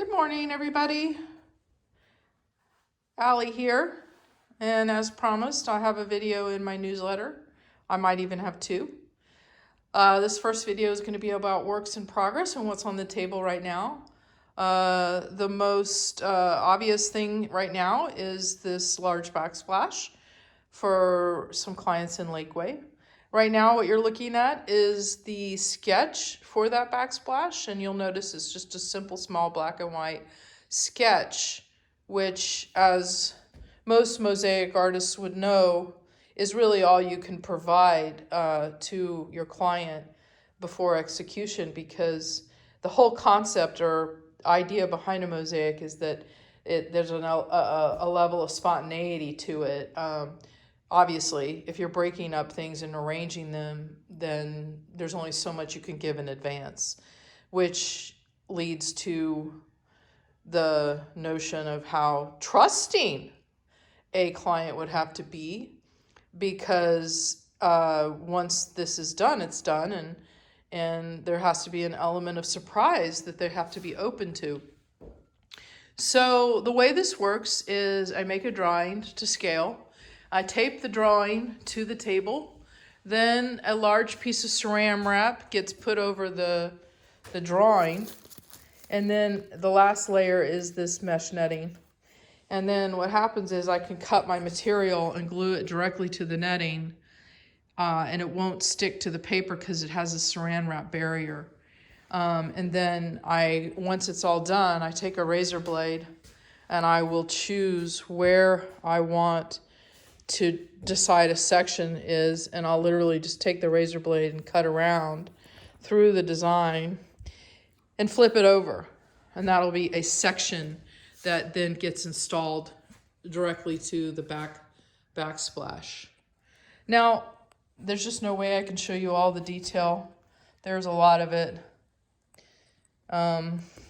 Good morning, everybody. Allie here, and as promised, I have a video in my newsletter. I might even have two. This first video is going to be about works in progress and what's on the table right now. The most obvious thing right now is this large backsplash for some clients in Lakeway. Right now, what you're looking at is the sketch for that backsplash, and you'll notice it's just a simple, small black and white sketch, which, as most mosaic artists would know, is really all you can provide to your client before execution, because the whole concept or idea behind a mosaic is that there's a level of spontaneity to it. Obviously, if you're breaking up things and arranging them, then there's only so much you can give in advance, which leads to the notion of how trusting a client would have to be, because once this is done, it's done, and there has to be an element of surprise that they have to be open to. So the way this works is I make a drawing to scale. I tape the drawing to the table. Then a large piece of saran wrap gets put over the drawing. And then the last layer is this mesh netting. And then what happens is I can cut my material and glue it directly to the netting. And it won't stick to the paper because it has a saran wrap barrier. And then once it's all done, I take a razor blade and I will choose where I want to decide a section is, and I'll literally just take the razor blade and cut around through the design and flip it over. And that'll be a section that then gets installed directly to the backsplash. Now, there's just no way I can show you all the detail. There's a lot of it.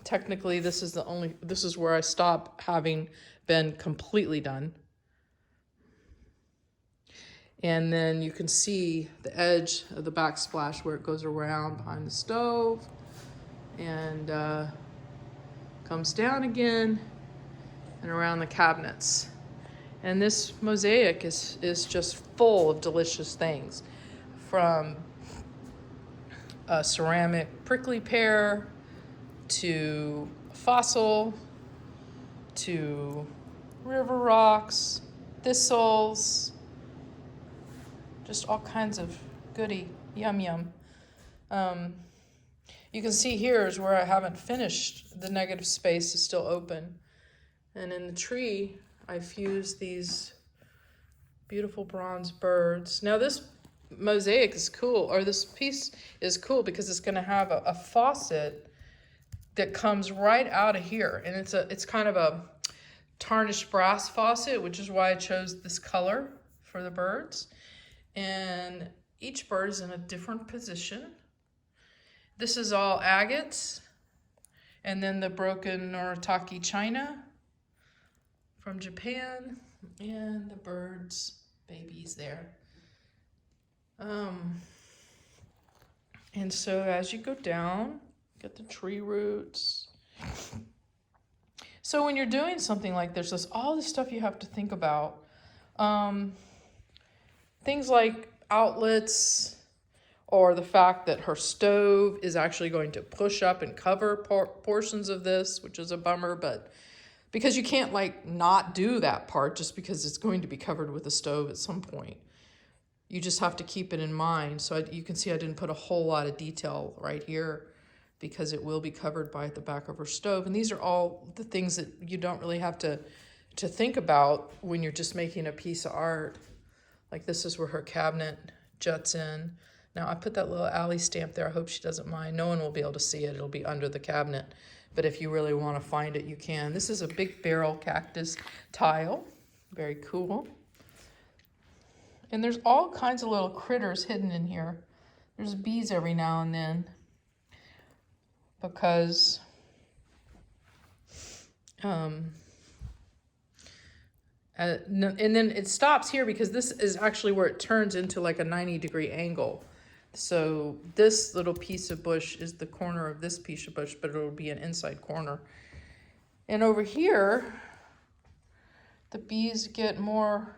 Technically, this is where I stop having been completely done. And then you can see the edge of the backsplash where it goes around behind the stove and comes down again and around the cabinets. And this mosaic is just full of delicious things, from a ceramic prickly pear to fossil to river rocks, thistles, just all kinds of goody, yum yum. You can see here is where I haven't finished. The negative space is still open. And in the tree, I fused these beautiful bronze birds. Now this mosaic is cool, or this piece is cool because it's gonna have a faucet that comes right out of here. And it's kind of a tarnished brass faucet, which is why I chose this color for the birds. And each bird is in a different position. This is all agates, and then the broken Noritake china from Japan, and the birds' babies there. And so as you go down, get the tree roots. So when you're doing something like this, there's all this stuff you have to think about. Things like outlets, or the fact that her stove is actually going to push up and cover portions of this, which is a bummer, but because you can't not do that part just because it's going to be covered with a stove at some point. You just have to keep it in mind. So you can see I didn't put a whole lot of detail right here because it will be covered by the back of her stove. And these are all the things that you don't really have to think about when you're just making a piece of art. Like this is where her cabinet juts in. Now I put that little Allie stamp there. I hope she doesn't mind. No one will be able to see it. It'll be under the cabinet. But if you really want to find it, you can. This is a big barrel cactus tile. Very cool. And there's all kinds of little critters hidden in here. There's bees every now and then, because and then it stops here because this is actually where it turns into like a 90-degree angle. So this little piece of bush is the corner of this piece of bush, but it'll be an inside corner. And over here, the bees get more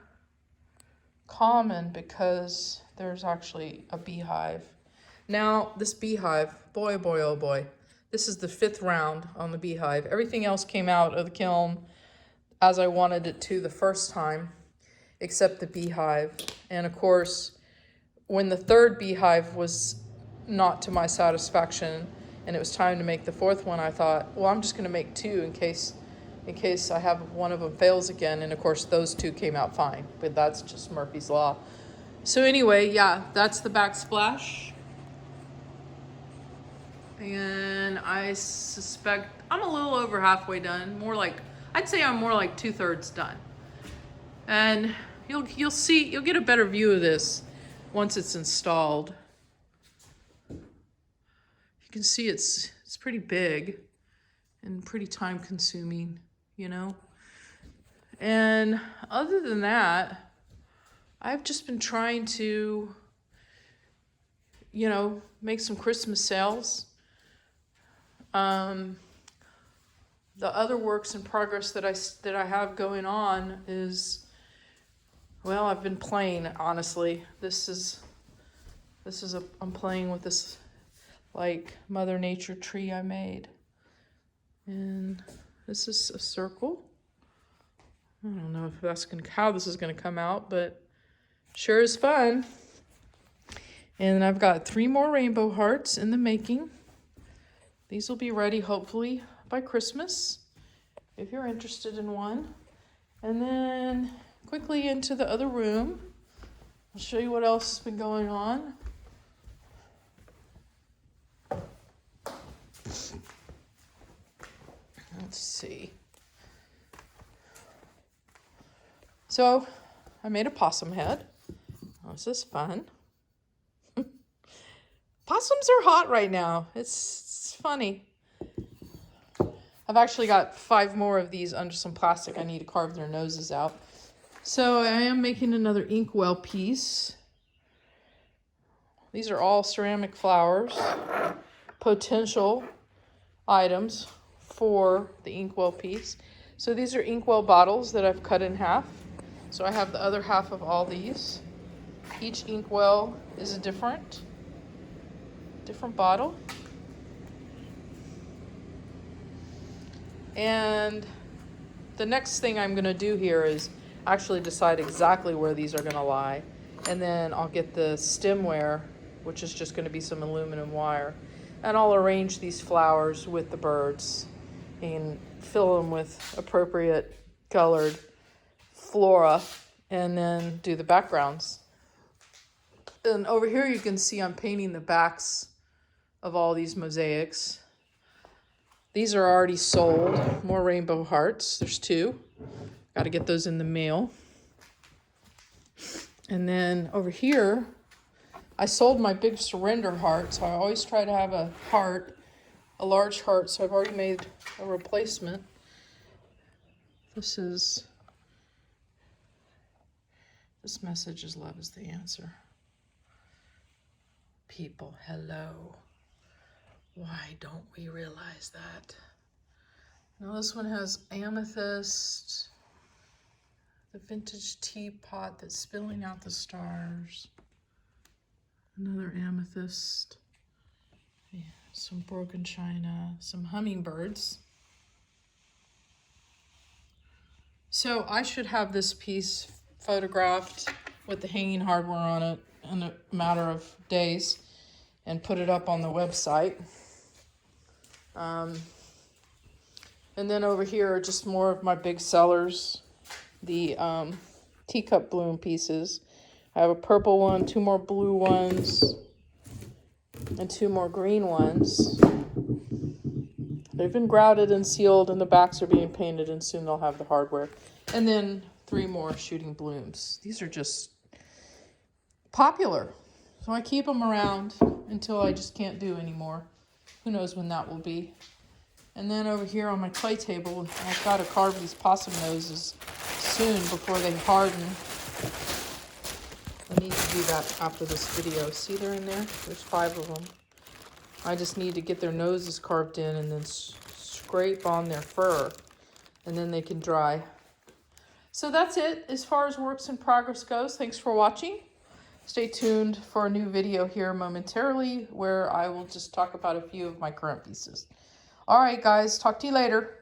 common because there's actually a beehive. Now, this beehive, boy, boy, oh boy, this is the 5th round on the beehive. Everything else came out of the kiln as I wanted it to the first time, except the beehive. And of course, when the 3rd beehive was not to my satisfaction and it was time to make the 4th one, I thought, well, I'm just going to make 2 in case I have one of them fails again. And of course, those 2 came out fine, but that's just Murphy's Law. So anyway, yeah, that's the backsplash. And I suspect I'm a little over halfway done. I'd say I'm more like 2/3 done. And you'll see, you'll get a better view of this once it's installed. You can see it's pretty big and pretty time consuming, you know. And other than that, I've just been trying to, you know, make some Christmas sales. The other works in progress that I have going on is, well, I've been playing, honestly. I'm playing with this like Mother Nature tree I made. And this is a circle. I don't know if how this is gonna come out, but sure is fun. And I've got 3 more rainbow hearts in the making. These will be ready hopefully by Christmas, if you're interested in one. And then quickly into the other room. I'll show you what else has been going on. Let's see. So I made a possum head. Oh, this is fun. Possums are hot right now. It's funny. I've actually got 5 more of these under some plastic. I need to carve their noses out. So I am making another inkwell piece. These are all ceramic flowers, potential items for the inkwell piece. So these are inkwell bottles that I've cut in half. So I have the other half of all these. Each inkwell is a different bottle. And the next thing I'm going to do here is actually decide exactly where these are going to lie. And then I'll get the stemware, which is just going to be some aluminum wire. And I'll arrange these flowers with the birds and fill them with appropriate colored flora and then do the backgrounds. And over here you can see I'm painting the backs of all these mosaics. These are already sold. More rainbow hearts. There's 2. Got to get those in the mail. And then over here, I sold my big surrender heart. So I always try to have a heart, a large heart. So I've already made a replacement. This message is love is the answer. People, hello. Why don't we realize that? Now this one has amethyst, the vintage teapot that's spilling out the stars, another amethyst, yeah, some broken china, some hummingbirds. So I should have this piece photographed with the hanging hardware on it in a matter of days and put it up on the website. And then over here are just more of my big sellers, the teacup bloom pieces. I have a purple one, 2 more blue ones, and 2 more green ones. They've been grouted and sealed, and the backs are being painted, and soon they'll have the hardware. And then 3 more shooting blooms. These are just popular. So I keep them around until I just can't do anymore. Who knows when that will be. And then over here on my clay table, I've got to carve these possum noses soon before they harden. I need to do that after this video. See, they're in there? There's 5 of them. I just need to get their noses carved in and then scrape on their fur. and then they can dry. So that's it as far as works in progress goes. Thanks for watching. Stay tuned for a new video here momentarily where I will just talk about a few of my current pieces. All right, guys, talk to you later.